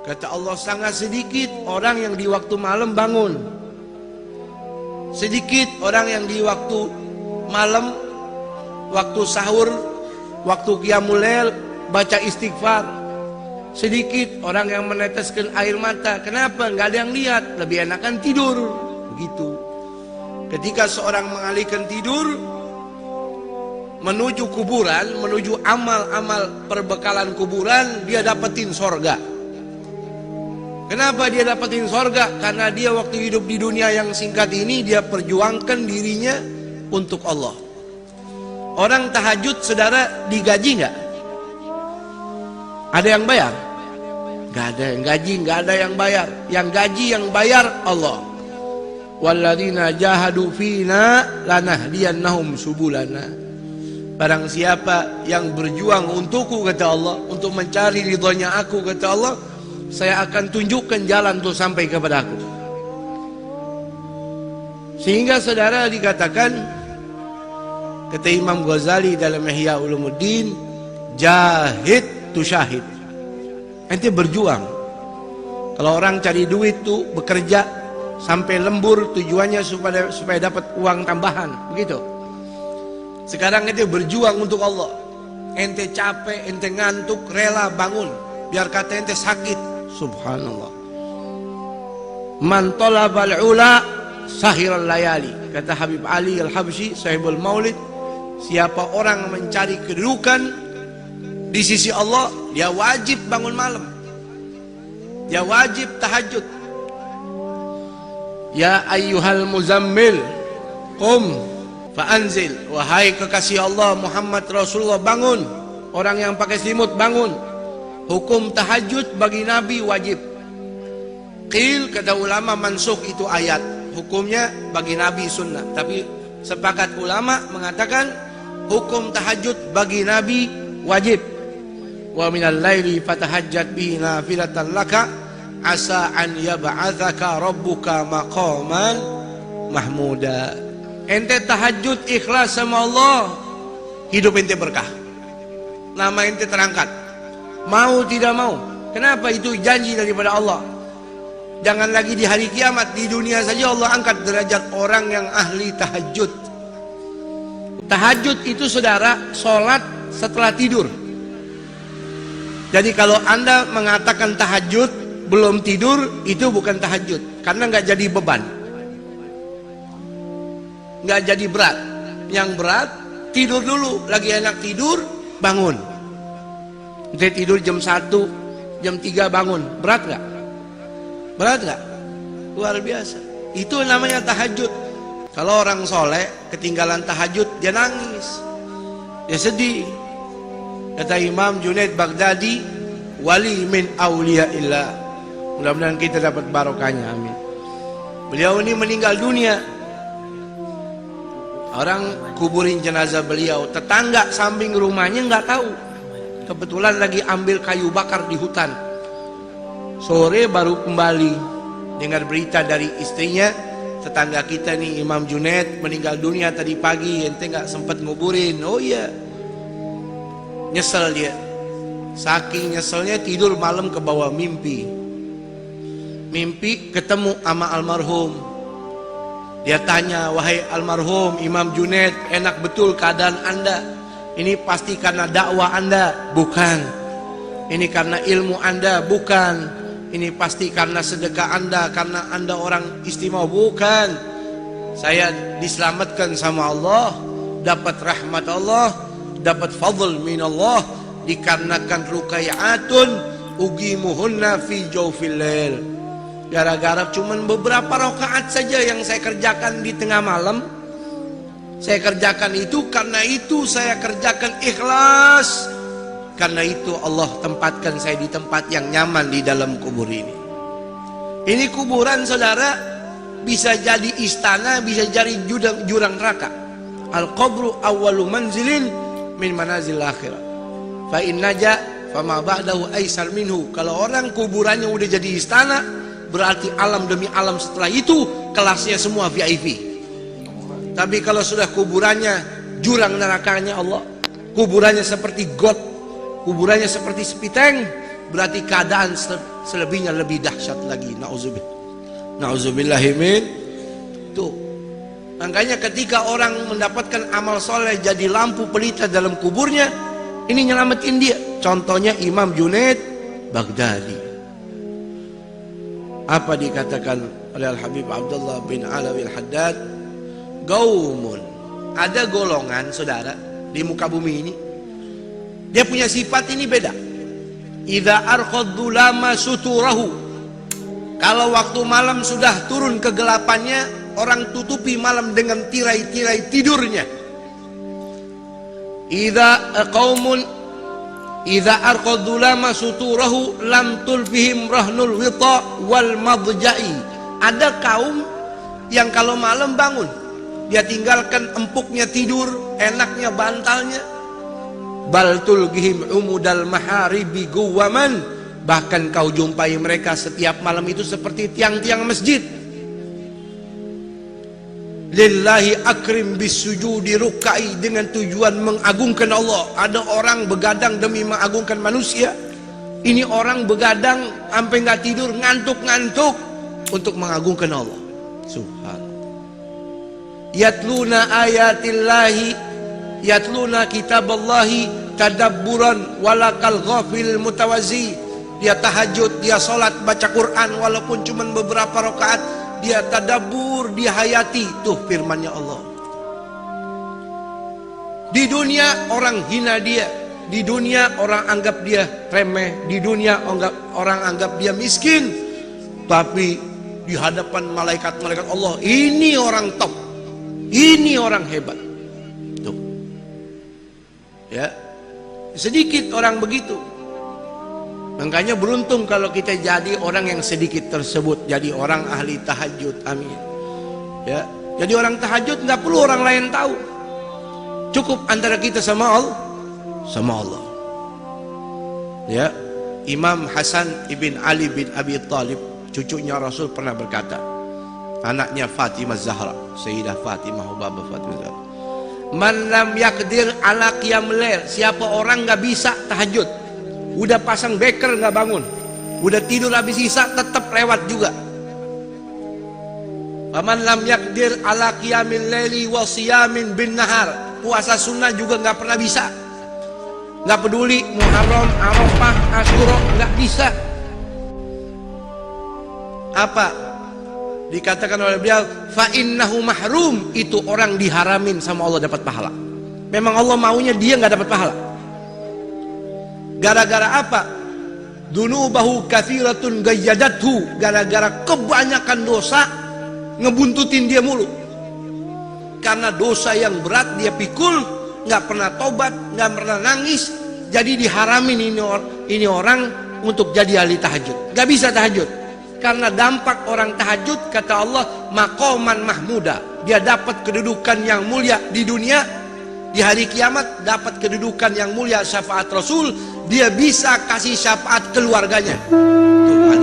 Kata Allah, sangat sedikit orang yang di waktu malam bangun. Sedikit orang yang di waktu malam, waktu sahur, waktu qiyamul lail baca istighfar. Sedikit orang yang meneteskan air mata. Kenapa? Nggak ada yang lihat. Lebih enakan tidur. Begitu. Ketika seorang mengalihkan tidur menuju kuburan, menuju amal-amal perbekalan kuburan, dia dapetin sorga. Kenapa dia dapetin sorga? Karena dia waktu hidup di dunia yang singkat ini, dia perjuangkan dirinya untuk Allah. Orang tahajud, saudara, digaji nggak? Ada yang bayar? Nggak ada yang gaji, nggak ada yang bayar. Yang gaji, yang bayar Allah. Walladzina jahadu fina lanahdiyannahum subulana. Barang siapa yang berjuang untukku, kata Allah, untuk mencari ridhonya aku, kata Allah, saya akan tunjukkan jalan untuk sampai kepada aku. Sehingga saudara dikatakan, kata Imam Ghazali dalam Ihya Ulumuddin, jahid tu syahid. Ente berjuang. Kalau orang cari duit tuh bekerja sampai lembur, tujuannya supaya dapat uang tambahan, begitu. Sekarang ente berjuang untuk Allah. Ente capek, ente ngantuk, rela bangun, biar kata ente sakit. Subhanallah. Man talabal ula sahiral layali. Kata Habib Ali Al-Habsyi, sahibul maulid, siapa orang mencari kedudukan di sisi Allah, dia wajib bangun malam, dia wajib tahajud. Ya ayyuhal muzammil qum fa'anzil. Wahai kekasih Allah Muhammad Rasulullah, bangun. Orang yang pakai selimut bangun. Hukum tahajud bagi Nabi wajib. Qil, kata ulama, mansukh itu ayat. Hukumnya bagi Nabi sunnah. Tapi sepakat ulama mengatakan hukum tahajud bagi Nabi wajib. Wa minal laili fatahajjat bihi nafilatan laka asa an yab'atsaka rabbuka maqaman mahmuda. Ente tahajud ikhlas sama Allah, hidup ente berkah, nama ente terangkat. Mau tidak mau. Kenapa? Itu janji daripada Allah. Jangan lagi di hari kiamat, di dunia saja Allah angkat derajat orang yang ahli tahajud. Tahajud itu, saudara, sholat setelah tidur. Jadi kalau anda mengatakan tahajud belum tidur, itu bukan tahajud, karena nggak jadi beban, nggak jadi berat. Yang berat tidur dulu, lagi enak tidur, bangun. Dia tidur jam 1, jam 3 bangun. Berat gak? Berat gak? Luar biasa. Itu namanya tahajud. Kalau orang soleh ketinggalan tahajud, dia nangis, dia sedih. Kata Imam Junaid Baghdadi, wali min awliyaillah. Mudah-mudahan kita dapat barokahnya, amin. Beliau ini meninggal dunia, orang kuburin jenazah beliau, tetangga samping rumahnya nggak tahu. Kebetulan lagi ambil kayu bakar di hutan. Sore baru kembali dengar berita dari istrinya, tetangga kita nih Imam Junaid meninggal dunia tadi pagi, ente nggak sempat nguburin. Oh iya, nyesel dia. Saking nyeselnya tidur malam ke bawah mimpi. Mimpi ketemu sama almarhum. Dia tanya, wahai almarhum Imam Junaid, enak betul keadaan anda? Ini pasti karena dakwah anda? Bukan. Ini karena ilmu anda? Bukan. Ini pasti karena sedekah anda, karena anda orang istimewa? Bukan. Saya diselamatkan sama Allah, dapat rahmat Allah, dapat fadl min Allah, dikarenakan rukai'atun ugimuhunna fi jawfil lail. Gara-gara cuman beberapa rakaat saja yang saya kerjakan di tengah malam, saya kerjakan itu, karena itu saya kerjakan ikhlas. Karena itu Allah tempatkan saya di tempat yang nyaman di dalam kubur ini. Ini kuburan, saudara, bisa jadi istana, bisa jadi jurang neraka. Al-qabru awwalu manzilin min manazil akhirah. Fa in naja fama ba'dahu aisar minhu. Kalau orang kuburannya udah jadi istana, berarti alam demi alam setelah itu kelasnya semua VIP. Tapi kalau sudah kuburannya jurang nerakanya Allah, kuburannya seperti got, kuburannya seperti sepiteng, berarti keadaan selebihnya lebih dahsyat lagi. Nauzubillahimin. Tuh. Makanya ketika orang mendapatkan amal soleh jadi lampu pelita dalam kuburnya, ini nyelamatin dia. Contohnya Imam Junaid Baghdadi. Apa dikatakan oleh Al-Habib Abdullah bin Alawi Al-Haddad? Gaumun. Ada golongan, saudara, di muka bumi ini, dia punya sifat ini beda. Idza arqaddu lama suturahu. Kalau waktu malam sudah turun kegelapannya, orang tutupi malam dengan tirai-tirai tidurnya. Idza arqaddu lama suturahu lam tulfihim rahnul wita wal madja'i. Ada kaum yang kalau malam bangun, dia tinggalkan empuknya tidur, enaknya bantalnya. Bal tulgihim umudal maharibi guwaman. Bahkan kau jumpai mereka setiap malam itu seperti tiang-tiang masjid. Lillahi akrim bisujudi rukai, dengan tujuan mengagungkan Allah. Ada orang begadang demi mengagungkan manusia. Ini orang begadang sampai nggak tidur, ngantuk-ngantuk untuk mengagungkan Allah. Subhanallah. Yatluna ayatillahi, yatluna kitaballahi tadabburan walakal ghafil mutawazi. Dia tahajud, dia sholat, baca Quran walaupun cuma beberapa rakaat, dia tadabbur, dia hayati. Tuh firmannya Allah. Di dunia orang hina dia, di dunia orang anggap dia remeh, di dunia orang anggap dia miskin, tapi di hadapan malaikat-malaikat Allah, ini orang top, ini orang hebat. Tuh. Ya. Sedikit orang begitu. Makanya beruntung kalau kita jadi orang yang sedikit tersebut, jadi orang ahli tahajud. Amin. Ya, jadi orang tahajud nggak perlu orang lain tahu. Cukup antara kita sama Allah, sama Allah. Ya, Imam Hasan ibn Ali bin Abi Thalib, cucunya Rasul, pernah berkata, anaknya Fatimah Zahra, Sayyidah Fatimah, Baba Fatimah Zahra, man lam yakdir ala qiyamul lail, siapa orang nggak bisa tahajud, udah pasang beker nggak bangun, udah tidur habis isya tetap lewat juga. Faman lam yakdir ala qiyamil laili wa siyamin bin nahar, puasa sunnah juga nggak pernah bisa, nggak peduli Muharram, Arafah, Asyura, nggak bisa. Apa dikatakan oleh beliau? Fa innahu mahrum, itu orang diharamin sama Allah dapat pahala. Memang Allah maunya dia nggak dapat pahala. Gara-gara apa? Dunubahu katsiratun gayyadathu, gara-gara kebanyakan dosa ngebuntutin dia mulu. Karena dosa yang berat dia pikul, nggak pernah tobat, nggak pernah nangis, jadi diharamin ini orang untuk jadi ahli tahajud. Nggak bisa tahajud. Karena dampak orang tahajud, kata Allah, maqaman mahmuda, dia dapat kedudukan yang mulia di dunia, di hari kiamat dapat kedudukan yang mulia syafaat Rasul, dia bisa kasih syafaat keluarganya. Tuh,